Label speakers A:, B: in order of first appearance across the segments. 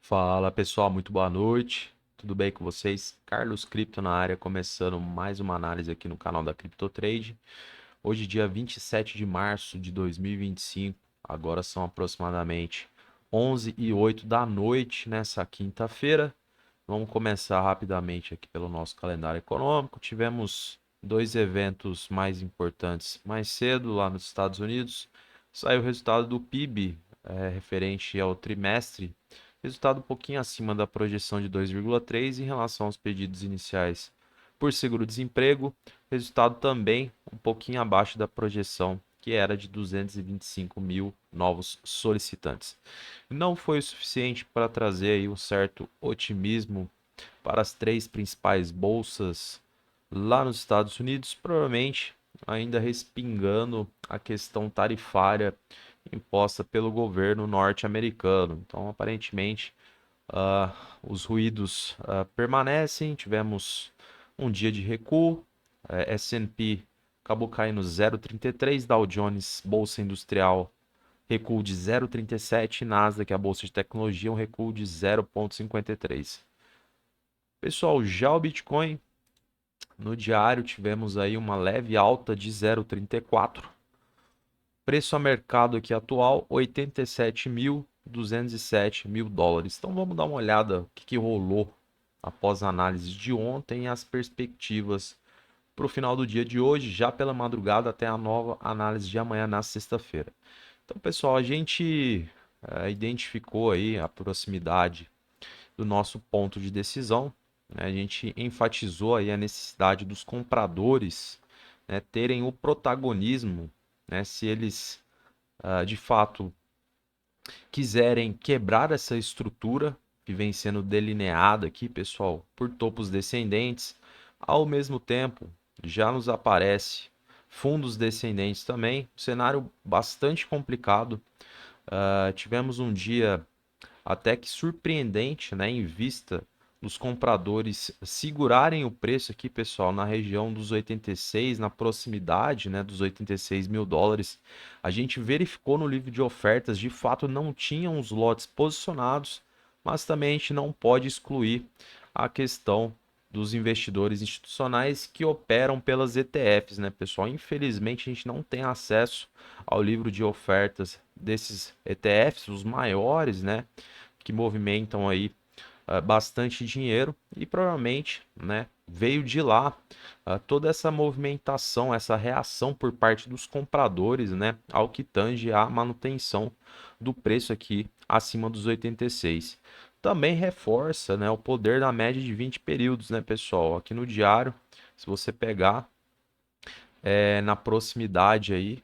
A: Fala pessoal, muito boa noite. Tudo bem com vocês? Carlos Cripto na área, começando mais uma análise aqui no canal da CryptoTrade. Hoje, dia 27 de março de 2025, agora são aproximadamente 11h08 da noite nessa quinta-feira. Vamos começar rapidamente aqui pelo nosso calendário econômico. Tivemos dois eventos mais importantes mais cedo lá nos Estados Unidos. Saiu o resultado do PIB, referente ao trimestre. Resultado um pouquinho acima da projeção de 2,3 em relação aos pedidos iniciais por seguro-desemprego. Resultado também um pouquinho abaixo da projeção, que era de 225 mil novos solicitantes. Não foi o suficiente para trazer aí um certo otimismo para as três principais bolsas lá nos Estados Unidos, provavelmente ainda respingando a questão tarifária imposta pelo governo norte-americano. Então, aparentemente, ah, os ruídos permanecem. Tivemos um dia de recuo. S&P acabou caindo 0,33, Dow Jones, Bolsa Industrial, recuo de 0,37, Nasdaq, a bolsa de tecnologia, um recuo de 0,53. Pessoal, já o Bitcoin, no diário tivemos aí uma leve alta de 0,34. Preço a mercado aqui atual, 87.207 mil dólares. Então vamos dar uma olhada o que rolou após a análise de ontem e as perspectivas para o final do dia de hoje, já pela madrugada até a nova análise de amanhã na sexta-feira. Então, pessoal, a gente identificou aí a proximidade do nosso ponto de decisão, né? A gente enfatizou aí a necessidade dos compradores, né, terem o protagonismo, né, se eles de fato quiserem quebrar essa estrutura que vem sendo delineada aqui, pessoal, por topos descendentes. Ao mesmo tempo, já nos aparece fundos descendentes também, um cenário bastante complicado. Tivemos um dia até que surpreendente, né, em vista dos compradores segurarem o preço aqui, pessoal, na região dos 86, na proximidade, né, dos 86 mil dólares. A gente verificou no livro de ofertas, de fato não tinham os lotes posicionados, mas também a gente não pode excluir a questão dos investidores institucionais que operam pelas ETFs, né, pessoal? Infelizmente a gente não tem acesso ao livro de ofertas desses ETFs, os maiores, né, que movimentam aí bastante dinheiro e provavelmente, né, veio de lá toda essa movimentação, essa reação por parte dos compradores, né, ao que tange a manutenção do preço aqui acima dos 86. Também reforça, né, o poder da média de 20 períodos, né, pessoal? Aqui no diário, se você pegar na proximidade aí,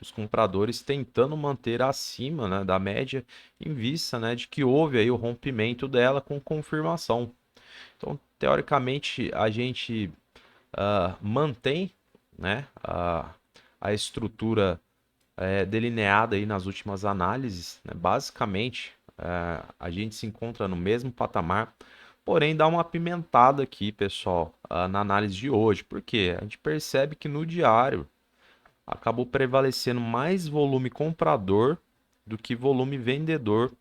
A: os compradores tentando manter acima, né, da média em vista, né, de que houve aí o rompimento dela com confirmação. Então, teoricamente, a gente mantém, né, a estrutura delineada aí nas últimas análises, né? Basicamente, a gente se encontra no mesmo patamar, porém dá uma apimentada aqui, pessoal, na análise de hoje, porque a gente percebe que no diário acabou prevalecendo mais volume comprador do que volume vendedor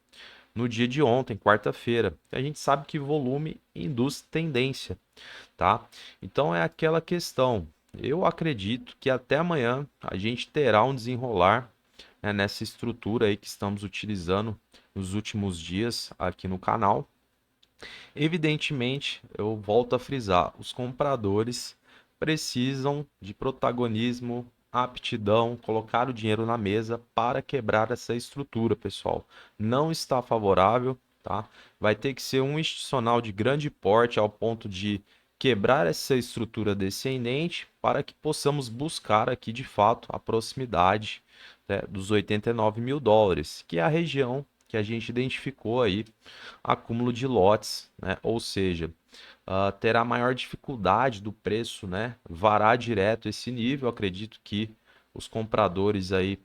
A: no dia de ontem, quarta-feira. A gente sabe que volume induz tendência, tá? Então é aquela questão. Eu acredito que até amanhã a gente terá um desenrolar, né, nessa estrutura aí que estamos utilizando nos últimos dias aqui no canal. Evidentemente, eu volto a frisar, os compradores precisam de protagonismo, aptidão, colocar o dinheiro na mesa para quebrar essa estrutura, pessoal. Não está favorável, tá? Vai ter que ser um institucional de grande porte ao ponto de quebrar essa estrutura descendente para que possamos buscar aqui de fato a proximidade, né, dos 89 mil dólares, que é a região que a gente identificou aí acúmulo de lotes, né? Ou seja, terá maior dificuldade do preço, né, varar direto esse nível. Acredito que os compradores aí,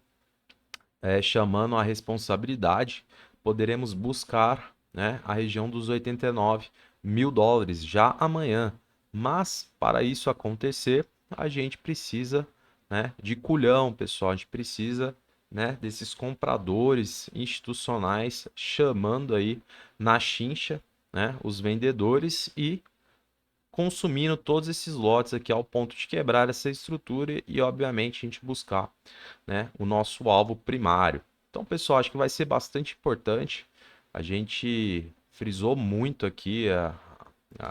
A: chamando a responsabilidade, poderemos buscar, né, a região dos 89 mil dólares já amanhã. Mas para isso acontecer, a gente precisa, né, de culhão, pessoal. A gente precisa né, desses compradores institucionais chamando aí na chincha, né, os vendedores e consumindo todos esses lotes aqui ao ponto de quebrar essa estrutura e, obviamente, a gente buscar, né, o nosso alvo primário. Então, pessoal, acho que vai ser bastante importante. A gente frisou muito aqui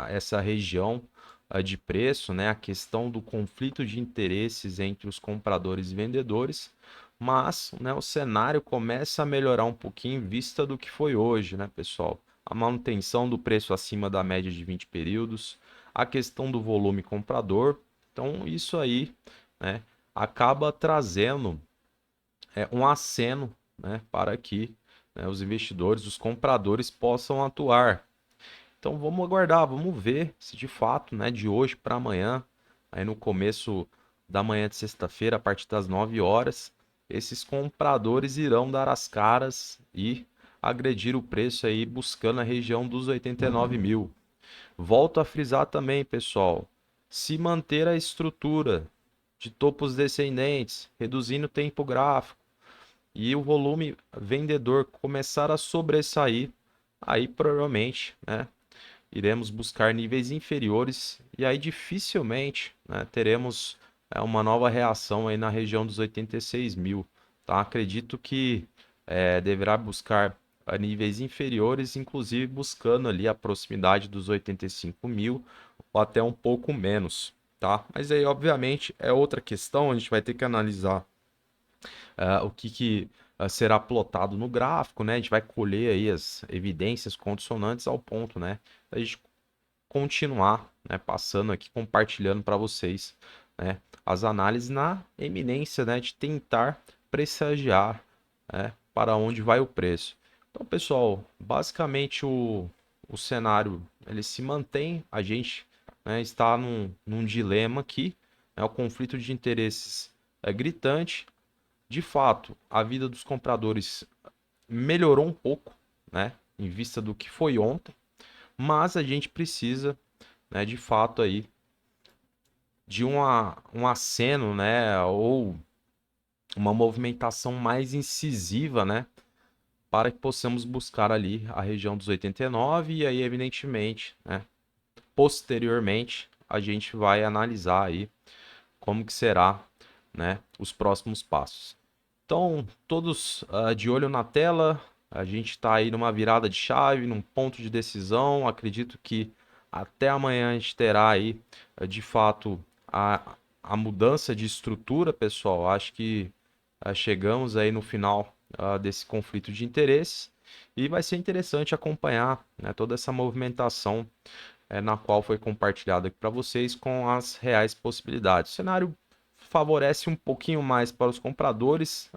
A: essa região de preço, né, a questão do conflito de interesses entre os compradores e vendedores, mas, né, o cenário começa a melhorar um pouquinho em vista do que foi hoje, né, pessoal? A manutenção do preço acima da média de 20 períodos, a questão do volume comprador. Então, isso aí, né, acaba trazendo um aceno, né, para que, né, os investidores, os compradores possam atuar. Então, vamos aguardar, vamos ver se de fato, né, de hoje para amanhã, aí no começo da manhã de sexta-feira, a partir das 9 horas, esses compradores irão dar as caras e agredir o preço aí, buscando a região dos 89 mil. Volto a frisar também, pessoal, se manter a estrutura de topos descendentes, reduzindo o tempo gráfico e o volume vendedor começar a sobressair, aí provavelmente, né, iremos buscar níveis inferiores e aí dificilmente, né, teremos uma nova reação aí na região dos 86 mil, tá? Acredito que deverá buscar níveis inferiores, inclusive buscando ali a proximidade dos 85 mil ou até um pouco menos, tá? Mas aí, obviamente, é outra questão, a gente vai ter que analisar o que será plotado no gráfico, né? A gente vai colher aí as evidências condicionantes ao ponto, né? A gente continuar, né, passando aqui, compartilhando para vocês, né, as análises na eminência, né, de tentar pressagiar, né, para onde vai o preço. Então, pessoal, basicamente o cenário ele se mantém, a gente, né, está num dilema aqui, né, o conflito de interesses é gritante. De fato, a vida dos compradores melhorou um pouco, né, em vista do que foi ontem, mas a gente precisa, né, de fato aí de um aceno, né, ou uma movimentação mais incisiva, né, para que possamos buscar ali a região dos 89 e aí evidentemente, né, posteriormente a gente vai analisar aí como que será, né, os próximos passos. Então, todos de olho na tela, a gente está aí numa virada de chave, num ponto de decisão. Acredito que até amanhã a gente terá aí, de fato, a mudança de estrutura, pessoal. Acho que chegamos aí no final desse conflito de interesses e vai ser interessante acompanhar, né, toda essa movimentação na qual foi compartilhado aqui para vocês com as reais possibilidades. O cenário favorece um pouquinho mais para os compradores,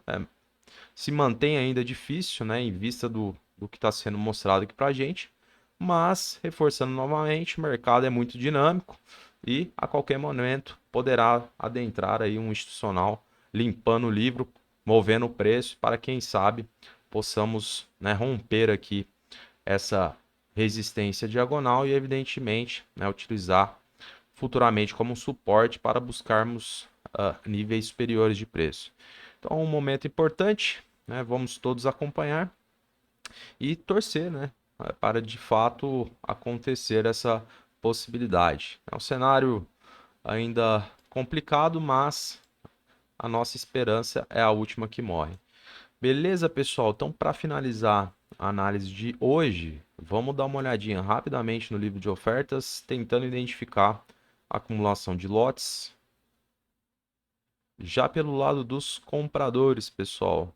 A: se mantém ainda difícil, né, em vista do que está sendo mostrado aqui para a gente, mas reforçando novamente, o mercado é muito dinâmico e a qualquer momento poderá adentrar aí um institucional limpando o livro, movendo o preço para quem sabe possamos, né, romper aqui essa resistência diagonal e evidentemente, né, utilizar futuramente como um suporte para buscarmos níveis superiores de preço. Então, um momento importante, né? Vamos todos acompanhar e torcer, né? Para de fato acontecer essa possibilidade. É um cenário ainda complicado, mas a nossa esperança é a última que morre. Beleza, pessoal? Então, para finalizar a análise de hoje, vamos dar uma olhadinha rapidamente no livro de ofertas, tentando identificar a acumulação de lotes. Já pelo lado dos compradores, pessoal,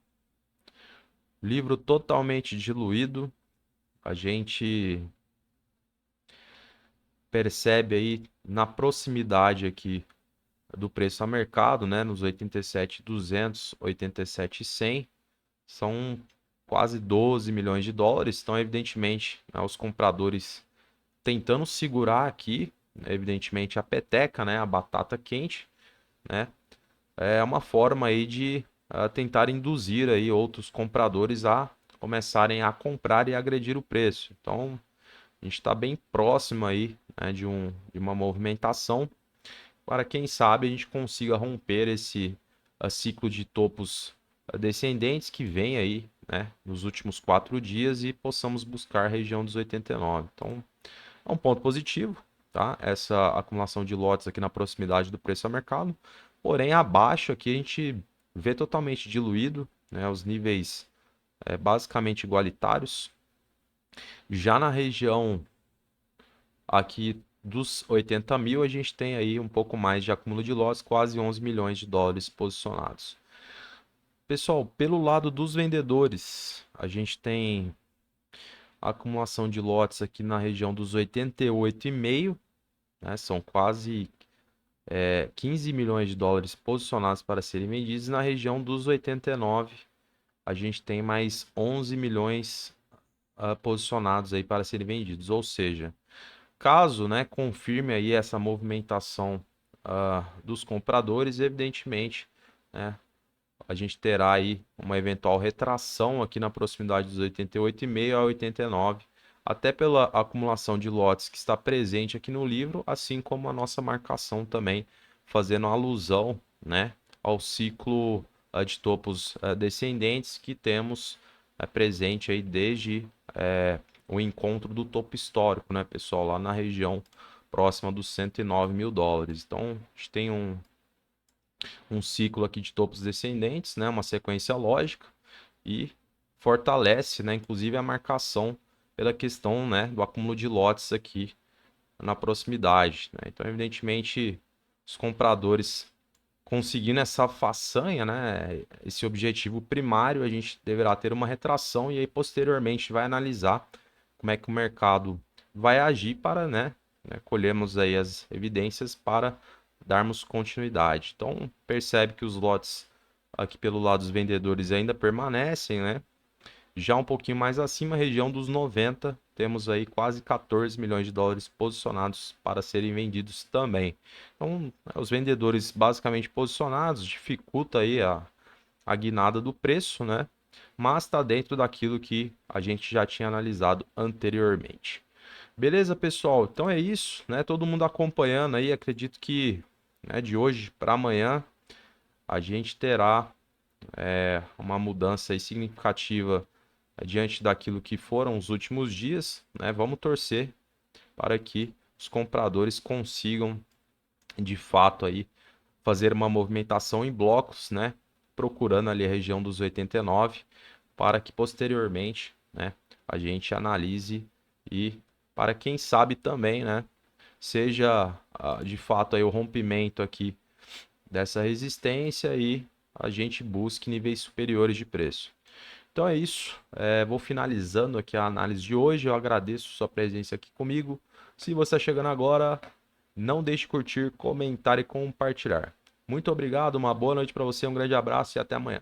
A: livro totalmente diluído. A gente percebe aí na proximidade aqui do preço a mercado, né, nos 87.200, 87.100, são quase 12 milhões de dólares. Então, evidentemente, né, os compradores tentando segurar aqui, né, evidentemente a peteca, né, a batata quente, né, é uma forma aí de tentar induzir aí outros compradores a começarem a comprar e agredir o preço. Então, a gente está bem próximo aí, né, de uma movimentação para quem sabe a gente consiga romper esse ciclo de topos descendentes que vem aí, né, nos últimos 4 dias e possamos buscar a região dos 89. Então, é um ponto positivo, tá? Essa acumulação de lotes aqui na proximidade do preço a mercado. Porém, abaixo aqui a gente vê totalmente diluído, né? Os níveis basicamente igualitários. Já na região aqui dos 80 mil, a gente tem aí um pouco mais de acúmulo de lotes, quase 11 milhões de dólares posicionados. Pessoal, pelo lado dos vendedores, a gente tem a acumulação de lotes aqui na região dos 88,5, né? São quase 15 milhões de dólares posicionados para serem vendidos. E na região dos 89, a gente tem mais 11 milhões posicionados aí para serem vendidos. Ou seja, caso, né, confirme aí essa movimentação dos compradores, evidentemente, né, a gente terá aí uma eventual retração aqui na proximidade dos 88,5 a 89, até pela acumulação de lotes que está presente aqui no livro, assim como a nossa marcação também, fazendo alusão, né, ao ciclo de topos descendentes que temos presente aí desde o encontro do topo histórico, né, pessoal, lá na região próxima dos 109 mil dólares. Então, a gente tem um ciclo aqui de topos descendentes, né, uma sequência lógica e fortalece, né, inclusive a marcação pela questão, né, do acúmulo de lotes aqui na proximidade, né? Então, evidentemente, os compradores conseguindo essa façanha, né, esse objetivo primário, a gente deverá ter uma retração e aí posteriormente vai analisar como é que o mercado vai agir para, né, colhermos aí as evidências para darmos continuidade. Então, percebe que os lotes aqui pelo lado dos vendedores ainda permanecem, né? Já um pouquinho mais acima, região dos 90, temos aí quase 14 milhões de dólares posicionados para serem vendidos também. Então, os vendedores basicamente posicionados dificulta aí a guinada do preço, né? Mas está dentro daquilo que a gente já tinha analisado anteriormente. Beleza, pessoal? Então é isso, né? Todo mundo acompanhando aí, acredito que, né, de hoje para amanhã a gente terá uma mudança aí significativa diante daquilo que foram os últimos dias, né? Vamos torcer para que os compradores consigam de fato aí fazer uma movimentação em blocos, né? Procurando ali a região dos 89 para que posteriormente, né, a gente analise e para quem sabe também, né, seja de fato aí o rompimento aqui dessa resistência e a gente busque níveis superiores de preço. Então é isso. Vou finalizando aqui a análise de hoje. Eu agradeço sua presença aqui comigo. Se você está chegando agora, não deixe de curtir, comentar e compartilhar. Muito obrigado, uma boa noite para você, um grande abraço e até amanhã.